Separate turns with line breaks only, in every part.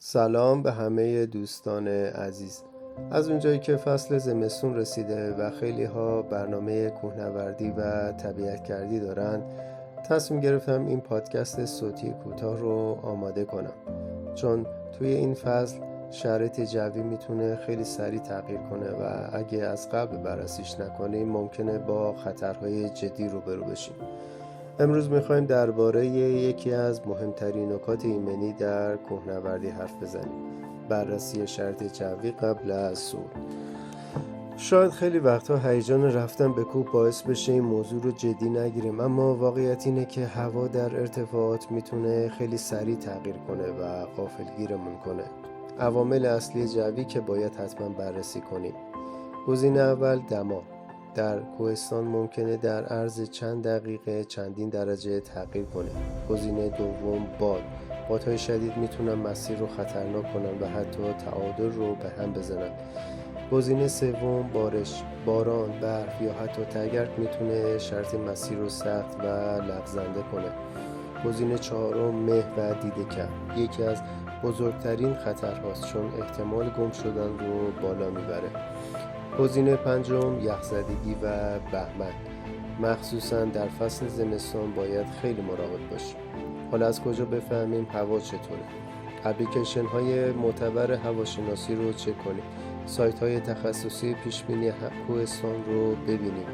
سلام به همه دوستان عزیز. از اونجایی که فصل زمستون رسیده و خیلی ها برنامه کوهنوردی و طبیعت گردی دارن، تصمیم گرفتم این پادکست صوتی کوتاه رو آماده کنم، چون توی این فصل شرایط جوی میتونه خیلی سریع تغییر کنه و اگه از قبل بررسیش نکنیم ممکنه با خطرهای جدی روبرو بشیم. امروز میخوایم درباره یکی از مهمترین نکات ایمنی در کوهنوردی حرف بزنیم: بررسی شرایط جوی قبل از صعود. شاید خیلی وقتا هیجان رفتن به کوه باعث بشه این موضوع رو جدی نگیریم، اما واقعیت اینه که هوا در ارتفاعات میتونه خیلی سریع تغییر کنه و غافلگیرمون کنه. عوامل اصلی جوی که باید حتما بررسی کنیم: گزینه اول، دما. در کوهستان ممکنه در عرض چند دقیقه چندین درجه تغییر کنه. گزینه دوم، باد. بادهای شدید میتونن مسیر رو خطرناک کنن و حتی تعادل رو به هم بزنن. گزینه سوم، بارش. باران، برف یا حتی تگرگ میتونه شرط مسیر رو سخت و لغزنده کنه. گزینه چهارم، مه و دیده کم. یکی از بزرگترین خطرهاست، چون احتمال گم شدن رو بالا میبره. گزینه پنجم، یخزدگی و بهمن. مخصوصا در فصل زمستان باید خیلی مراقب باشیم. حالا از کجا بفهمیم هوا چطوره؟ اپلیکیشن های معتبر هواشناسی رو چک کنیم. سایت های تخصصی پیشبینی کوهستان رو ببینیم.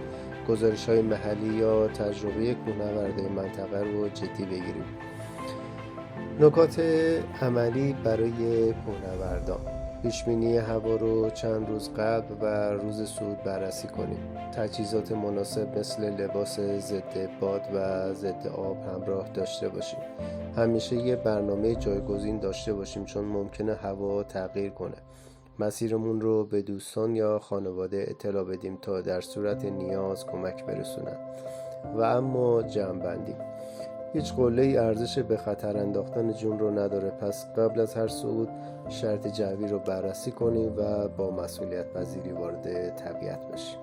گزارش های محلی یا تجربه کوهنوردی منطقه رو جدی بگیریم. نکات عملی برای کوهنوردان: پیشبینی هوا رو چند روز قبل و روز صعود بررسی کنیم. تجهیزات مناسب مثل لباس ضد باد و ضد آب همراه داشته باشیم. همیشه یه برنامه جایگزین داشته باشیم، چون ممکنه هوا تغییر کنه. مسیرمون رو به دوستان یا خانواده اطلاع بدیم تا در صورت نیاز کمک برسونن. و اما جمع‌بندی: هیچ قله‌ای ارزش به خطر انداختن جون رو نداره، پس قبل از هر صعود شرط جوی رو بررسی کنیم و با مسئولیت پذیری وارد طبیعت بشیم.